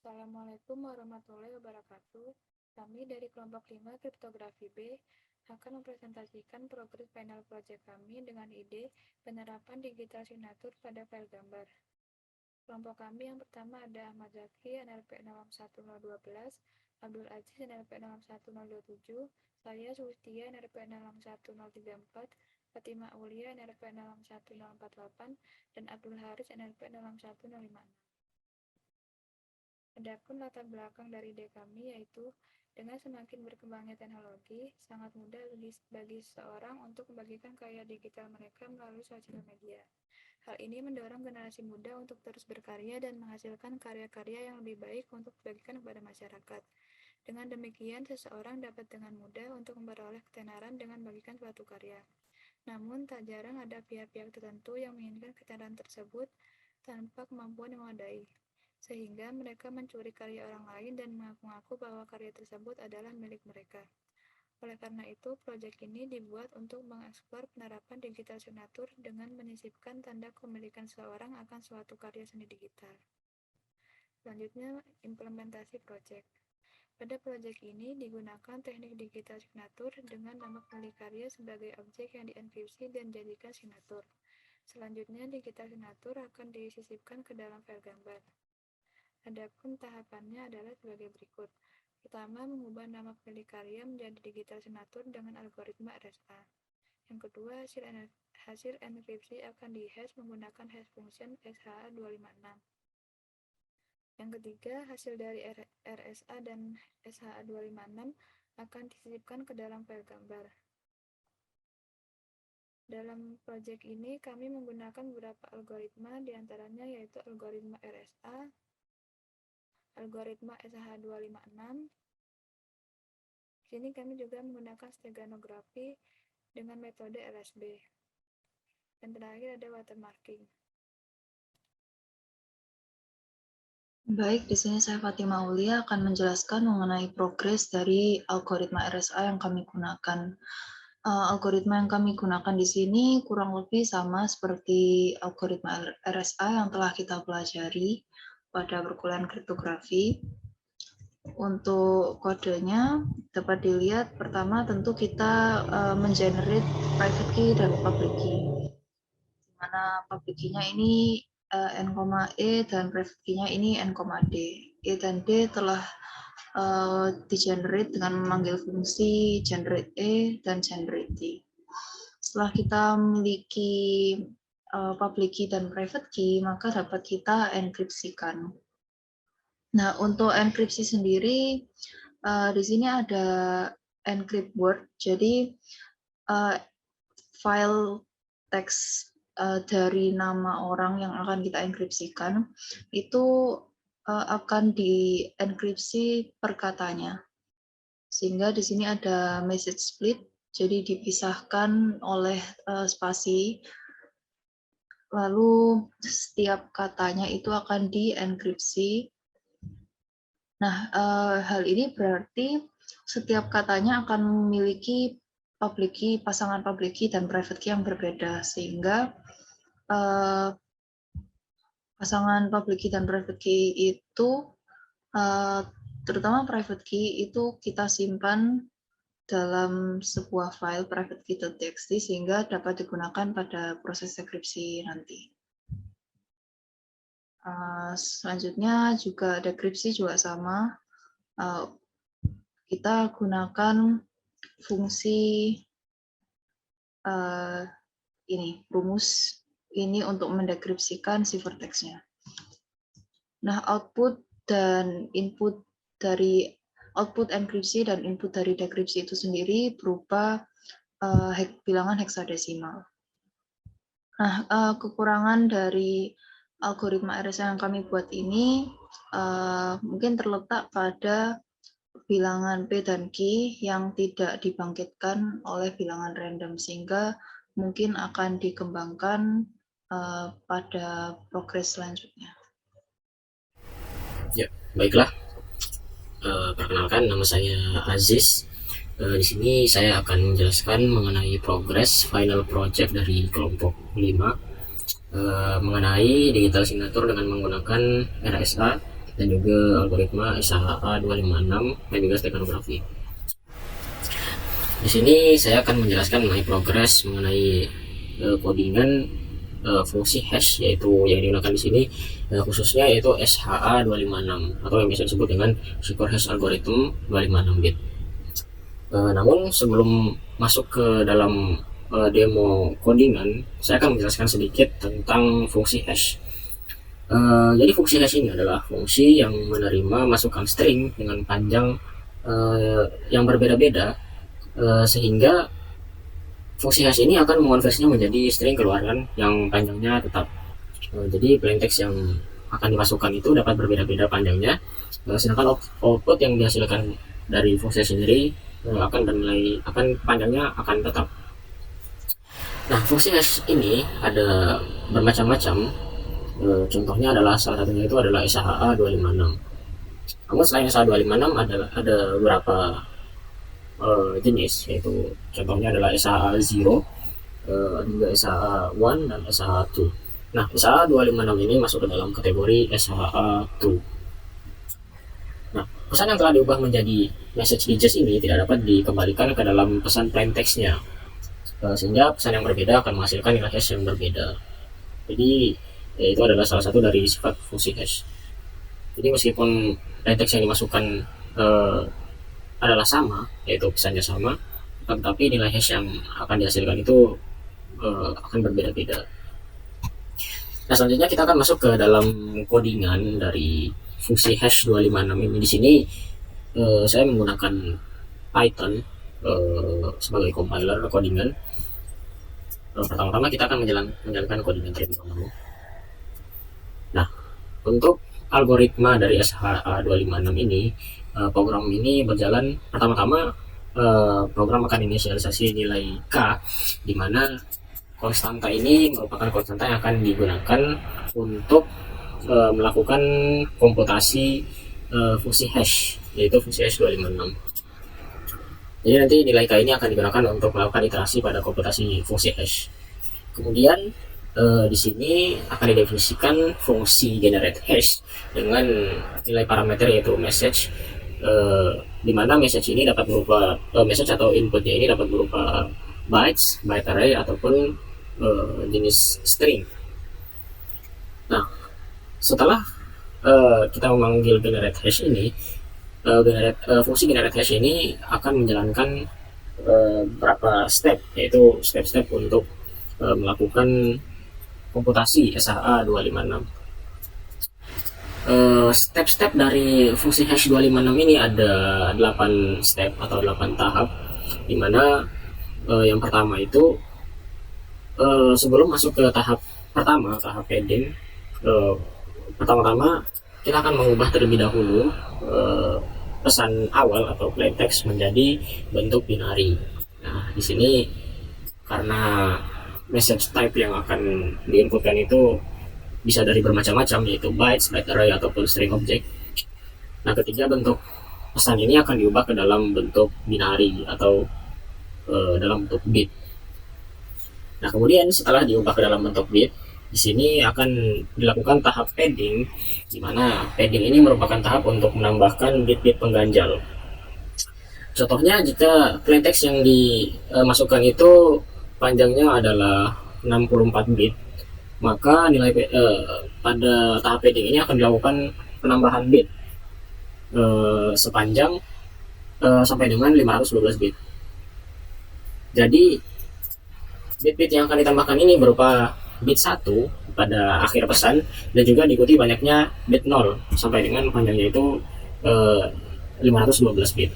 Assalamualaikum warahmatullahi wabarakatuh. Kami dari kelompok 5 Kriptografi B akan mempresentasikan progres final project kami dengan ide penerapan digital signature pada file gambar. Kelompok kami yang pertama ada Ahmad Zaki, NLP 061012, Abdul Aziz, NLP 061027, saya Sulistia, NLP 061034, Fatima Aulia, NLP 061048, dan Abdul Haris, NLP 01056. Adapun latar belakang dari ide kami yaitu dengan semakin berkembangnya teknologi, sangat mudah bagi seseorang untuk membagikan karya digital mereka melalui sosial media. Hal ini mendorong generasi muda untuk terus berkarya dan menghasilkan karya-karya yang lebih baik untuk dibagikan kepada masyarakat. Dengan demikian, seseorang dapat dengan mudah untuk memperoleh ketenaran dengan membagikan suatu karya. Namun, tak jarang ada pihak-pihak tertentu yang menginginkan ketenaran tersebut tanpa kemampuan yang memadai, sehingga mereka mencuri karya orang lain dan mengaku-ngaku bahwa karya tersebut adalah milik mereka. Oleh karena itu, proyek ini dibuat untuk mengeksplor penerapan digital signature dengan menyisipkan tanda kepemilikan seseorang akan suatu karya seni digital. Selanjutnya, implementasi proyek. Pada proyek ini digunakan teknik digital signature dengan nama pemilik karya sebagai objek yang dienkripsi dan jadikan signature. Selanjutnya, digital signature akan disisipkan ke dalam file gambar. Adapun tahapannya adalah sebagai berikut. Pertama, mengubah nama pemilik karya menjadi digital signature dengan algoritma RSA. Yang kedua, hasil enkripsi akan dihash menggunakan hash function SHA-256. Yang ketiga, hasil dari RSA dan SHA-256 akan disisipkan ke dalam file gambar. Dalam proyek ini, kami menggunakan beberapa algoritma, diantaranya yaitu algoritma RSA, algoritma SH256. Di sini kami juga menggunakan steganografi dengan metode LSB. Dan terakhir ada watermarking. Baik, di sini saya Fatima Aulia akan menjelaskan mengenai progres dari algoritma RSA yang kami gunakan. Algoritma yang kami gunakan di sini kurang lebih sama seperti algoritma RSA yang telah kita pelajari pada perkuliahan kriptografi. Untuk kodenya dapat dilihat, pertama tentu kita mengenerate private key dan public key. Di mana public key-nya ini n,e dan private key-nya ini n,d. E dan D telah di-generate dengan memanggil fungsi generate E dan generate D. Setelah kita memiliki public key dan private key, maka dapat kita enkripsikan. Nah, untuk enkripsi sendiri, di sini ada encrypt word. Jadi, file teks dari nama orang yang akan kita enkripsikan itu akan dienkripsi per katanya. Sehingga di sini ada message split, jadi dipisahkan oleh spasi. Lalu setiap katanya itu akan dienkripsi. Nah, hal ini berarti setiap katanya akan memiliki public key, pasangan public key dan private key yang berbeda, sehingga pasangan public key dan private key itu, terutama private key itu kita simpan dalam sebuah file private key.txt sehingga dapat digunakan pada proses enkripsi nanti. Selanjutnya juga dekripsi juga sama. Kita gunakan fungsi ini, rumus ini untuk mendekripsikan ciphertextnya. Nah, output dan input dari output enkripsi dan input dari dekripsi itu sendiri berupa bilangan heksadesimal. Nah, kekurangan dari algoritma RSA yang kami buat ini mungkin terletak pada bilangan P dan Q yang tidak dibangkitkan oleh bilangan random, sehingga mungkin akan dikembangkan pada progres selanjutnya. Ya, baiklah. Perkenalkan, nama saya Aziz. Di sini saya akan menjelaskan mengenai progres final project dari kelompok 5 mengenai digital signature dengan menggunakan RSA dan juga algoritma SHA 256 dan juga stekanografi. Di sini saya akan menjelaskan mengenai progres mengenai codingan fungsi hash, yaitu yang digunakan di sini khususnya yaitu SHA 256 atau yang biasa disebut dengan secure hash algorithm 256 bit. Namun sebelum masuk ke dalam demo codingan, saya akan menjelaskan sedikit tentang fungsi hash. Jadi fungsi hash ini adalah fungsi yang menerima masukan string dengan panjang yang berbeda-beda, sehingga fungsi hash ini akan mengonversinya menjadi string keluaran yang panjangnya tetap. Jadi plaintext yang akan dimasukkan itu dapat berbeda-beda panjangnya, sedangkan output yang dihasilkan dari fungsi hash sendiri akan panjangnya akan tetap. Nah, fungsi hash ini ada bermacam-macam. Contohnya adalah salah satunya itu adalah SHA 256. Namun selain SHA 256 ada beberapa jenis, yaitu contohnya adalah SHA 0, juga SHA 1 dan SHA 2. Nah, SHA 256 ini masuk ke dalam kategori SHA 2. Nah, pesan yang telah diubah menjadi message digest ini tidak dapat dikembalikan ke dalam pesan plaintext-nya, sehingga pesan yang berbeda akan menghasilkan nilai hash yang berbeda. Jadi itu adalah salah satu dari sifat fungsi hash. Jadi meskipun plaintext yang dimasukkan adalah sama, yaitu pesannya sama, tetapi nilai hash yang akan dihasilkan itu akan berbeda-beda. Nah, selanjutnya kita akan masuk ke dalam codingan dari fungsi hash 256 ini. Di sini saya menggunakan Python sebagai compiler codingan. Pertama-tama kita akan menjalankan codingan terlebih dahulu. Nah, untuk algoritma dari SHA 256 ini, program ini berjalan. Pertama-tama program akan inisialisasi nilai K, di mana konstanta ini merupakan konstanta yang akan digunakan untuk melakukan komputasi fungsi hash, yaitu fungsi hash 256. Jadi nanti nilai K ini akan digunakan untuk melakukan iterasi pada komputasi fungsi hash. Kemudian di sini akan didefinisikan fungsi generate hash dengan nilai parameter yaitu message, di mana message ini dapat berupa message atau inputnya ini dapat berupa bytes, byte array ataupun jenis string. Nah, setelah kita memanggil generate hash ini, fungsi generate hash ini akan menjalankan beberapa step, yaitu step-step untuk melakukan komputasi SHA 256. Step-step dari fungsi hash 256 ini ada 8 step atau 8 tahap, dimana yang pertama itu sebelum masuk ke tahap pertama, tahap padding, pertama-tama kita akan mengubah terlebih dahulu pesan awal atau plaintext menjadi bentuk binari. Nah, di sini karena message type yang akan diinputkan itu bisa dari bermacam-macam, yaitu bytes, byte array ataupun string object. Nah, ketiga bentuk pesan ini akan diubah ke dalam bentuk binari atau dalam bentuk bit. Nah, kemudian setelah diubah ke dalam bentuk bit, di sini akan dilakukan tahap padding, di mana padding ini merupakan tahap untuk menambahkan bit-bit pengganjal. Contohnya, jika plaintext yang dimasukkan itu panjangnya adalah 64 bit, maka nilai pada tahap padding ini akan dilakukan penambahan bit sepanjang sampai dengan 512 bit. Jadi bit-bit yang akan ditambahkan ini berupa bit 1 pada akhir pesan, dan juga diikuti banyaknya bit 0 sampai dengan panjangnya itu 512 bit.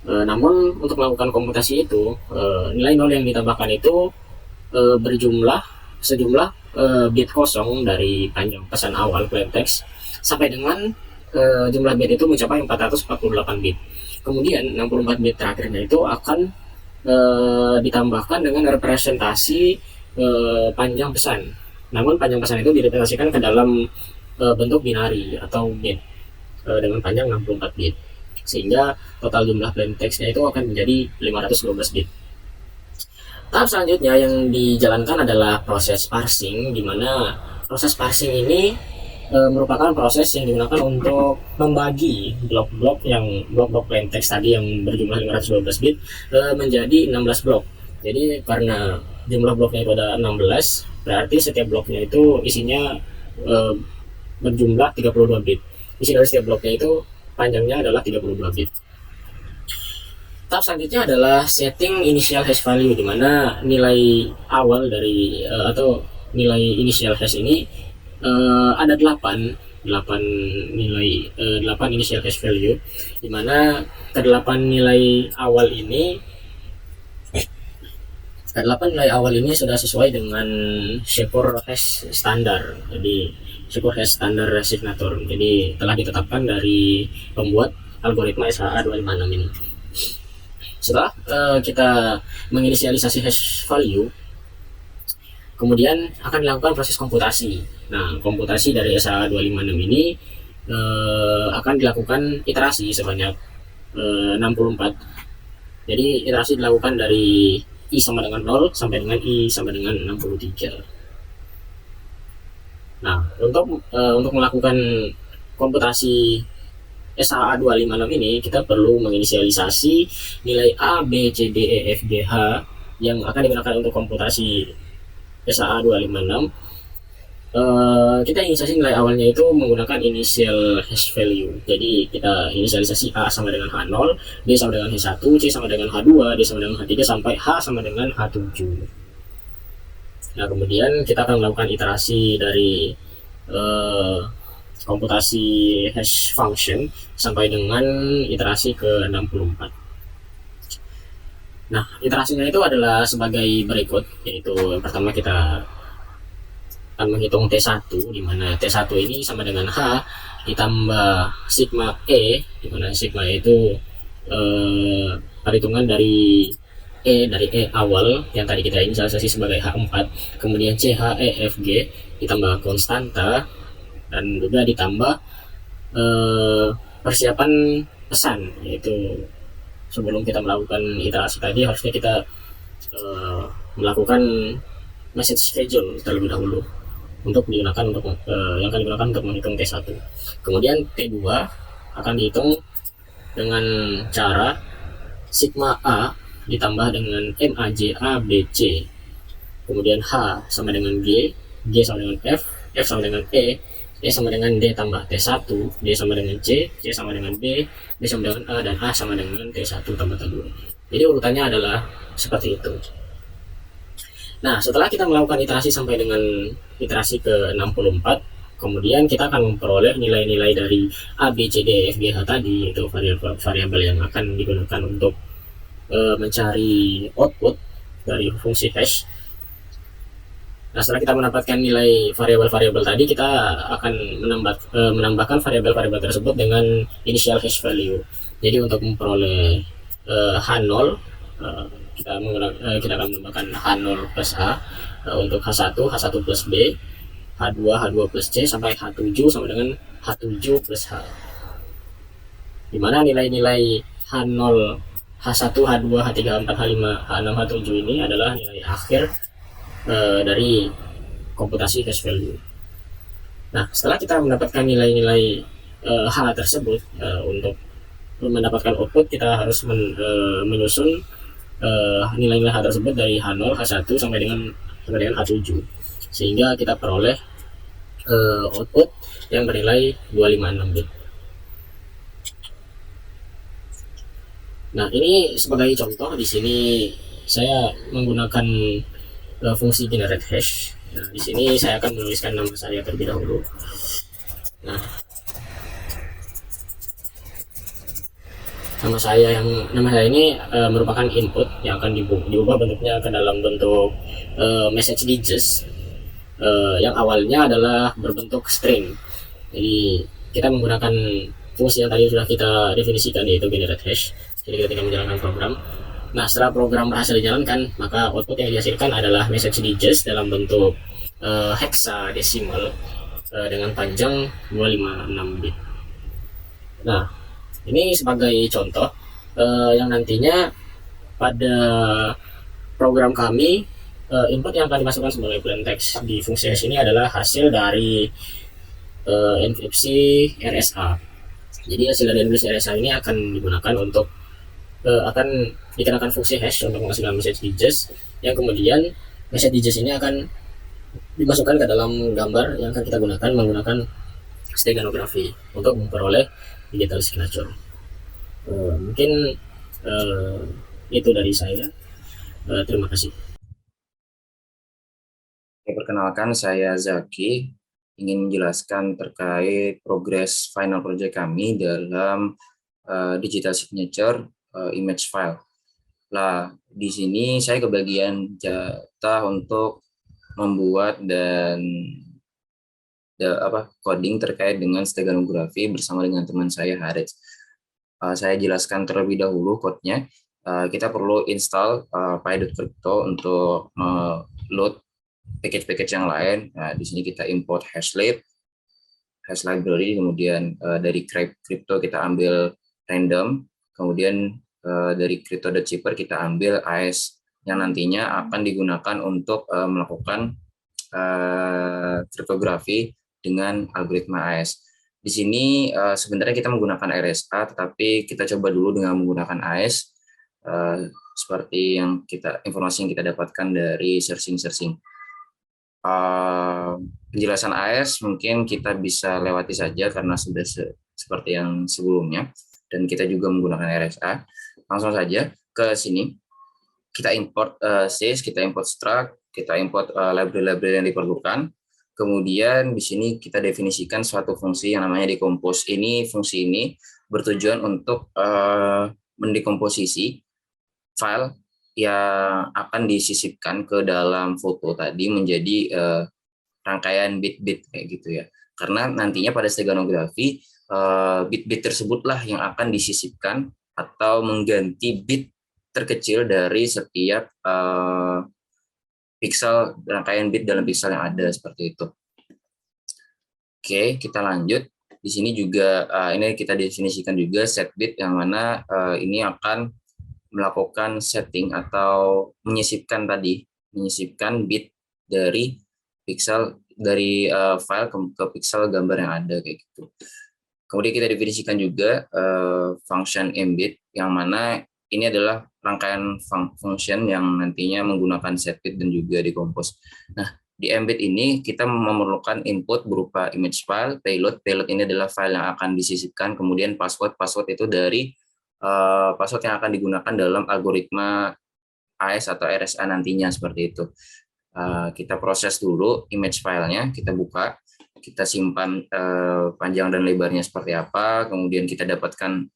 Namun untuk melakukan komputasi itu, nilai 0 yang ditambahkan itu berjumlah sejumlah bit kosong dari panjang pesan awal plaintext sampai dengan jumlah bit itu mencapai 448 bit. Kemudian 64 bit terakhirnya itu akan ditambahkan dengan representasi panjang pesan. Namun panjang pesan itu direpresentasikan ke dalam bentuk binari atau bit dengan panjang 64 bit, sehingga total jumlah plaintextnya itu akan menjadi 512 bit. Tahap selanjutnya yang dijalankan adalah proses parsing, di mana proses parsing ini merupakan proses yang digunakan untuk membagi blok-blok plain text tadi yang berjumlah 512 bit menjadi 16 blok. Jadi karena jumlah bloknya itu ada 16, berarti setiap bloknya itu isinya berjumlah 32 bit. Isi dari setiap bloknya itu panjangnya adalah 32 bit. Tahap selanjutnya adalah setting initial hash value, di mana nilai awal dari atau nilai initial hash ini ada 8 initial hash value, di mana ke-8 nilai awal ini sudah sesuai dengan secure hash standar. Jadi secure hash standar signature, jadi telah ditetapkan dari pembuat algoritma SHA-256 ini. Setelah kita menginisialisasi hash value, kemudian akan dilakukan proses komputasi. Nah, komputasi dari SHA-256 ini akan dilakukan iterasi sebanyak 64. Jadi iterasi dilakukan dari I sama dengan 0 sampai dengan I sama dengan 63. Nah, untuk melakukan komputasi SHA-256 ini, kita perlu menginisialisasi nilai A, B, C, D, E, F, G, H yang akan digunakan untuk komputasi SHA-256. Kita inisialisasi nilai awalnya itu menggunakan initial hash value. Jadi kita inisialisasi A sama dengan H0, B sama dengan H1, C sama dengan H2, D sama dengan H3, sampai H sama dengan H7. Nah, kemudian kita akan melakukan iterasi dari komputasi hash function sampai dengan iterasi ke 64. Nah, iterasinya itu adalah sebagai berikut, yaitu yang pertama kita akan menghitung T1, di mana T1 ini sama dengan H ditambah sigma E, di mana sigma E itu perhitungan dari E awal yang tadi kita inisialisasi sebagai H4, kemudian C, H, E, F, G ditambah konstanta, dan juga ditambah persiapan pesan, yaitu sebelum kita melakukan iterasi tadi harusnya kita melakukan message schedule terlebih dahulu untuk digunakan yang akan digunakan untuk menghitung T1. Kemudian T2 akan dihitung dengan cara sigma A ditambah dengan MAJ A B C, kemudian H sama dengan G, G sama dengan F, F sama dengan E sama dengan D tambah T1, D sama dengan C sama dengan B sama dengan A, dan A sama dengan T1 tambah T2. Jadi urutannya adalah seperti itu. Nah, setelah kita melakukan iterasi sampai dengan iterasi ke 64, kemudian kita akan memperoleh nilai-nilai dari A, B, C, D, F, G, H tadi, itu variabel yang akan digunakan untuk mencari output dari fungsi hash. Nah, setelah kita mendapatkan nilai variabel-variabel tadi, kita akan menambahkan variabel-variabel tersebut dengan initial hash value. Jadi untuk memperoleh H0, kita akan menambahkan H0 plus H, untuk H1 plus B, H2 plus C, sampai H7 sama dengan H7 plus H, dimana nilai-nilai H0, H1, H2, H3, H4, H5, H6, H7 ini adalah nilai akhir dari komputasi hash value. Nah, setelah kita mendapatkan nilai-nilai H tersebut, untuk mendapatkan output kita harus menyusun nilai-nilai H tersebut dari H0, H1 sampai dengan H7, sehingga kita peroleh output yang bernilai 256 bit. Nah, ini sebagai contoh, di sini saya menggunakan fungsi generate hash. Nah, di sini saya akan menuliskan nama saya terlebih dahulu. Nah, nama saya ini merupakan input yang akan diubah bentuknya ke dalam bentuk message digits, yang awalnya adalah berbentuk string. Jadi kita menggunakan fungsi yang tadi sudah kita definisikan, yaitu generate hash. Jadi ketika menjalankan program, nah setelah program berhasil dijalankan, maka output yang dihasilkan adalah message digits dalam bentuk hexadesimal dengan panjang 256 bit. Nah, ini sebagai contoh yang nantinya pada program kami, input yang akan dimasukkan sebagai plain text di fungsi hash ini adalah hasil dari enkripsi RSA. Jadi hasil dari enkripsi RSA ini akan digunakan untuk akan dikenakan fungsi hash untuk menghasilkan message digest, yang kemudian message digest ini akan dimasukkan ke dalam gambar yang akan kita gunakan menggunakan steganografi untuk memperoleh digital signature. Mungkin itu dari saya. Terima kasih. Perkenalkan, saya Zaki, ingin menjelaskan terkait progres final project kami dalam digital signature image file. Nah, di sini saya kebagian jatah untuk membuat dan coding terkait dengan steganografi bersama dengan teman saya Haris. Saya jelaskan terlebih dahulu code-nya. Kita perlu install py.crypto untuk load package-package yang lain. Nah, di sini kita import hashlib, hash library, kemudian dari crypto kita ambil random, kemudian dari crypto.zipper kita ambil AES yang nantinya akan digunakan untuk melakukan kriptografi dengan algoritma AES. Di sini sebenarnya kita menggunakan RSA, tetapi kita coba dulu dengan menggunakan AES seperti yang informasi yang kita dapatkan dari searching. Penjelasan AES mungkin kita bisa lewati saja karena sudah seperti yang sebelumnya, dan kita juga menggunakan RSA. Langsung saja ke sini, kita import sys, kita import struct, kita import library-library yang diperlukan. Kemudian di sini kita definisikan suatu fungsi yang namanya decompose. Fungsi ini bertujuan untuk mendekomposisi file yang akan disisipkan ke dalam foto tadi menjadi rangkaian bit-bit kayak gitu ya. Karena nantinya pada steganografi bit-bit tersebutlah yang akan disisipkan atau mengganti bit terkecil dari setiap pixel, rangkaian bit dalam pixel yang ada, seperti itu. Oke, kita lanjut. Di sini juga ini kita definisikan juga set bit, yang mana ini akan melakukan setting atau menyisipkan bit dari pixel dari file ke pixel gambar yang ada kayak gitu. Kemudian kita definisikan juga function embed, yang mana ini adalah rangkaian function yang nantinya menggunakan setBit dan juga decompose. Nah, di embed ini kita memerlukan input berupa image file, payload. Payload ini adalah file yang akan disisipkan, kemudian password. Password itu dari password yang akan digunakan dalam algoritma AES atau RSA nantinya, seperti itu. Kita proses dulu image filenya, kita buka, kita simpan panjang dan lebarnya seperti apa, kemudian kita dapatkan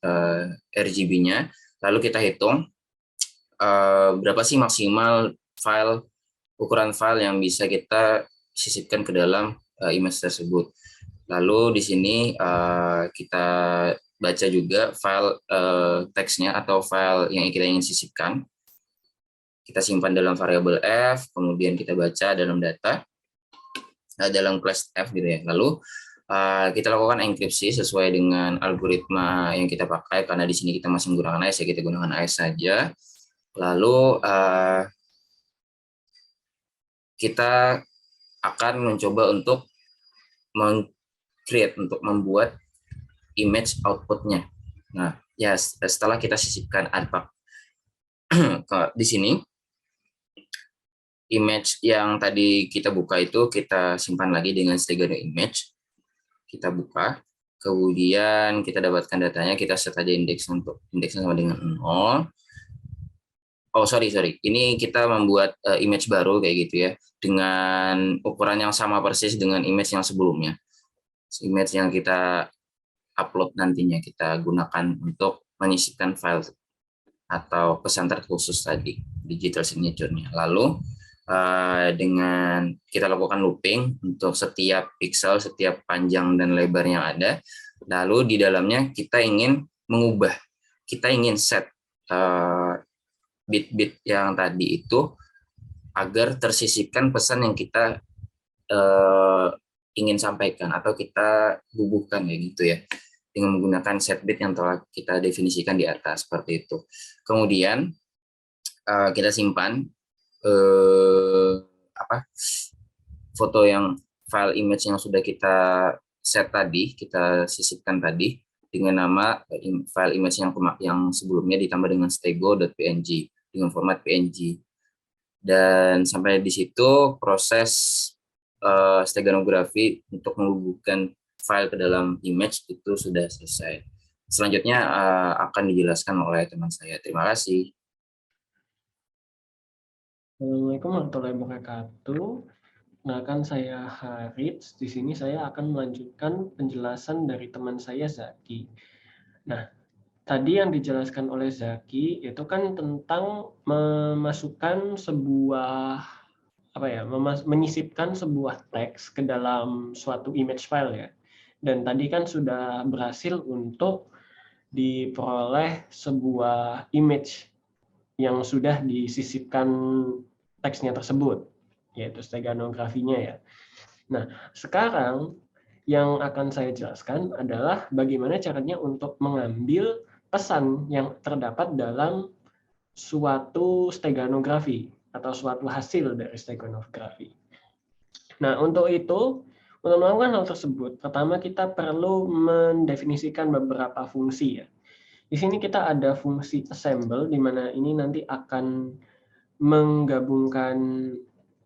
RGB-nya, lalu kita hitung berapa sih maksimal ukuran file yang bisa kita sisipkan ke dalam image tersebut. Lalu di sini kita baca juga file teksnya atau file yang kita ingin sisipkan. Kita simpan dalam variabel f, kemudian kita baca dalam data, dalam class f gitu ya. Lalu kita lakukan enkripsi sesuai dengan algoritma yang kita pakai, karena di sini kita masih menggunakan AES, ya kita gunakan AES saja. Lalu kita akan mencoba untuk membuat image outputnya. Nah, ya setelah kita sisipkan adpack di sini, image yang tadi kita buka itu kita simpan lagi dengan stegano image. Kita buka, kemudian kita dapatkan datanya, kita set aja indeksnya sama dengan 0. Oh sorry, ini kita membuat image baru kayak gitu ya, dengan ukuran yang sama persis dengan image yang sebelumnya. Image yang kita upload nantinya kita gunakan untuk menyisipkan file atau pesan terkhusus tadi, digital signature-nya. Lalu dengan kita lakukan looping untuk setiap pixel, setiap panjang dan lebar yang ada. Lalu di dalamnya kita ingin mengubah, kita ingin set bit-bit yang tadi itu agar tersisipkan pesan yang kita ingin sampaikan atau kita bubuhkan kayak gitu ya, dengan menggunakan set bit yang telah kita definisikan di atas, seperti itu. Kemudian kita simpan foto yang file image yang sudah kita set tadi, kita sisipkan tadi dengan nama file image yang sebelumnya ditambah dengan stego.png dengan format PNG. Dan sampai di situ proses steganografi untuk menghubungkan file ke dalam image itu sudah selesai. Selanjutnya akan dijelaskan oleh teman saya. Terima kasih. Assalamualaikum warahmatullahi wabarakatuh. Kenalkan, saya Harits. Di sini saya akan melanjutkan penjelasan dari teman saya Zaki. Nah, tadi yang dijelaskan oleh Zaki itu kan tentang memasukkan sebuah menyisipkan sebuah teks ke dalam suatu image file ya. Dan tadi kan sudah berhasil untuk diperoleh sebuah image yang sudah disisipkan teksnya tersebut, yaitu steganografinya ya. Nah, sekarang yang akan saya jelaskan adalah bagaimana caranya untuk mengambil pesan yang terdapat dalam suatu steganografi atau suatu hasil dari steganografi. Nah, untuk itu, untuk melakukan hal tersebut, pertama kita perlu mendefinisikan beberapa fungsi ya. Di sini kita ada fungsi assemble, di mana ini nanti akan menggabungkan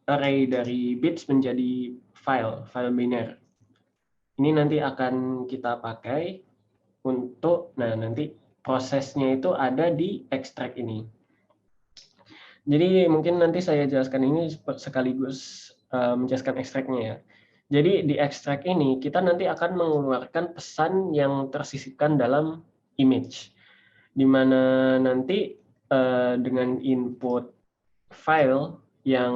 array dari bits menjadi file biner. Ini nanti akan kita pakai untuk, nanti prosesnya itu ada di extract ini. Jadi mungkin nanti saya jelaskan ini sekaligus menjelaskan extract-nya ya. Jadi di extract ini kita nanti akan mengeluarkan pesan yang tersisipkan dalam image, di mana nanti dengan input file yang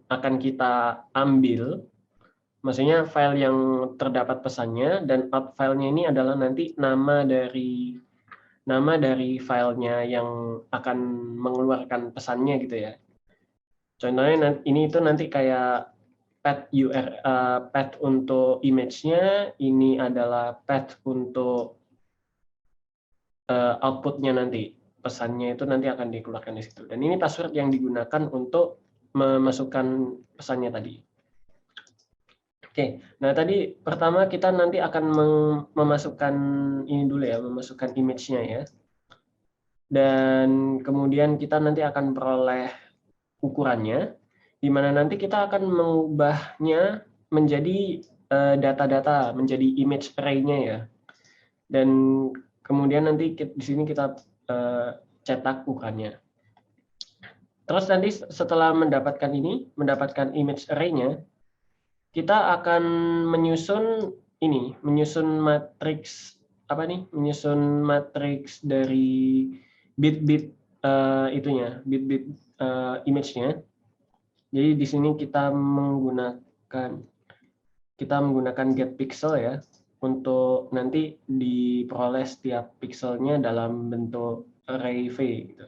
akan kita ambil, maksudnya file yang terdapat pesannya, dan out filenya ini adalah nanti nama dari filenya yang akan mengeluarkan pesannya gitu ya. Contohnya ini itu nanti kayak path untuk image-nya, ini adalah path untuk output-nya nanti. Pesannya itu nanti akan dikeluarkan di situ. Dan ini password yang digunakan untuk memasukkan pesannya tadi. Oke, nah tadi pertama kita nanti akan memasukkan ini dulu ya, memasukkan image-nya ya. Dan kemudian kita nanti akan peroleh ukurannya, di mana nanti kita akan mengubahnya menjadi data-data, menjadi image array-nya ya. Dan kemudian nanti di sini kita cetak ukurannya. Terus nanti setelah mendapatkan image array-nya, kita akan menyusun matriks dari bit-bit bit-bit image-nya. Jadi di sini kita menggunakan get pixel ya, untuk nanti diperoleh setiap pixelnya dalam bentuk array V gitu.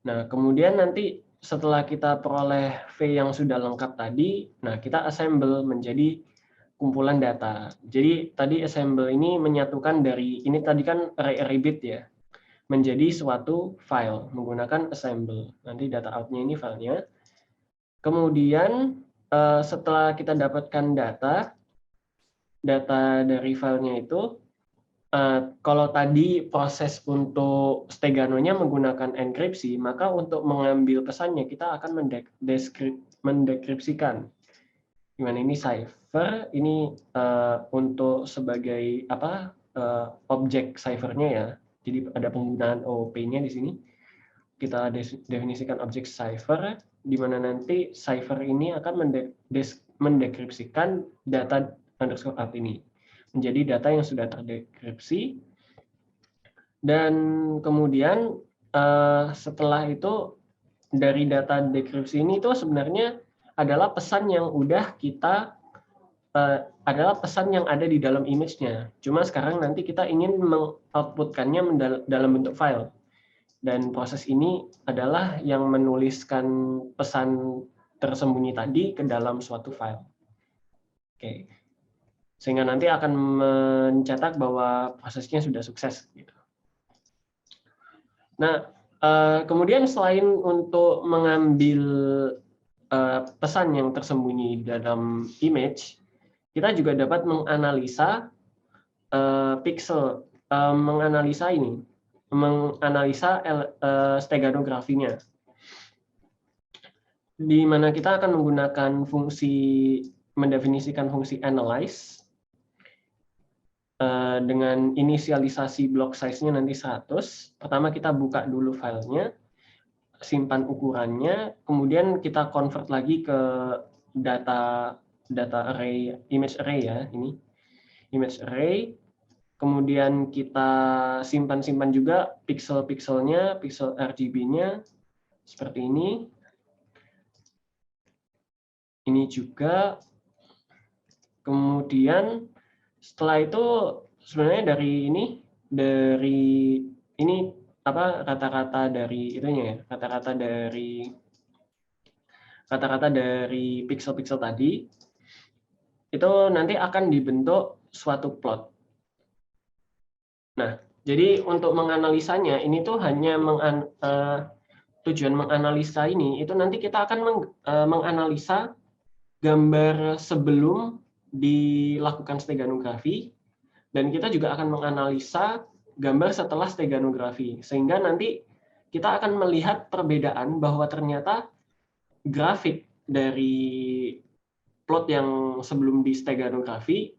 Nah, kemudian nanti setelah kita peroleh V yang sudah lengkap tadi, nah kita assemble menjadi kumpulan data. Jadi tadi assemble ini menyatukan dari, ini tadi kan array bit ya, menjadi suatu file menggunakan assemble. Nanti data out-nya ini filenya. Kemudian setelah kita dapatkan data dari filenya itu, kalau tadi proses untuk steganonya menggunakan enkripsi, maka untuk mengambil pesannya kita akan mendekripsikan. Gimana ini cipher, ini untuk sebagai objek ciphernya ya. Jadi ada penggunaan OOP-nya di sini. Kita definisikan objek cipher, di mana nanti cipher ini akan mendekripsikan data underscore out ini menjadi data yang sudah terdekripsi. Dan kemudian setelah itu dari data dekripsi ini itu sebenarnya adalah pesan yang pesan yang ada di dalam image-nya. Cuma sekarang nanti kita ingin mengoutputkannya dalam bentuk file. Dan proses ini adalah yang menuliskan pesan tersembunyi tadi ke dalam suatu file. Oke. Sehingga nanti akan mencetak bahwa prosesnya sudah sukses. Gitu. Nah, kemudian selain untuk mengambil pesan yang tersembunyi dalam image, kita juga dapat menganalisa menganalisa steganografinya, di mana kita akan menggunakan mendefinisikan fungsi analyze dengan inisialisasi block size-nya nanti 100. Pertama kita buka dulu filenya, simpan ukurannya, kemudian kita convert lagi ke data array, image array ya, ini image array. Kemudian kita simpan juga pixel-pixelnya, pixel RGB-nya seperti ini. Ini juga. Kemudian setelah itu sebenarnya dari ini rata-rata dari itunya ya, rata-rata dari pixel-pixel tadi itu nanti akan dibentuk suatu plot. Nah, jadi untuk menganalisanya ini tuh hanya tujuan menganalisa ini itu nanti kita akan menganalisa gambar sebelum dilakukan steganografi, dan kita juga akan menganalisa gambar setelah steganografi, sehingga nanti kita akan melihat perbedaan bahwa ternyata grafik dari plot yang sebelum di steganografi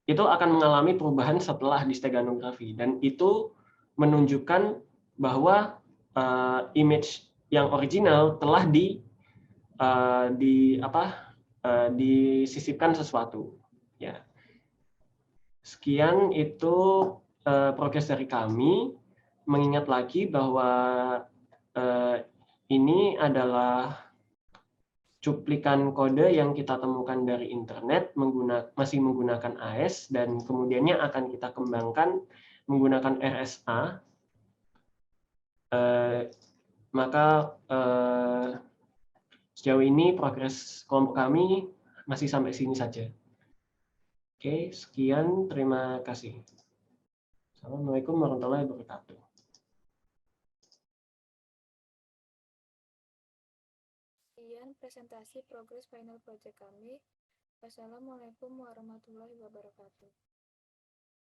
itu akan mengalami perubahan setelah di steganografi, dan itu menunjukkan bahwa image yang original telah disisipkan sesuatu. Ya. Sekian itu progres dari kami. Mengingat lagi bahwa ini adalah cuplikan kode yang kita temukan dari internet masih menggunakan AES, dan kemudiannya akan kita kembangkan menggunakan RSA. Maka sejauh ini progres kelompok kami masih sampai sini saja. Oke, sekian, terima kasih. Assalamualaikum warahmatullahi wabarakatuh. Sekian presentasi progres final project kami. Wassalamualaikum warahmatullahi wabarakatuh.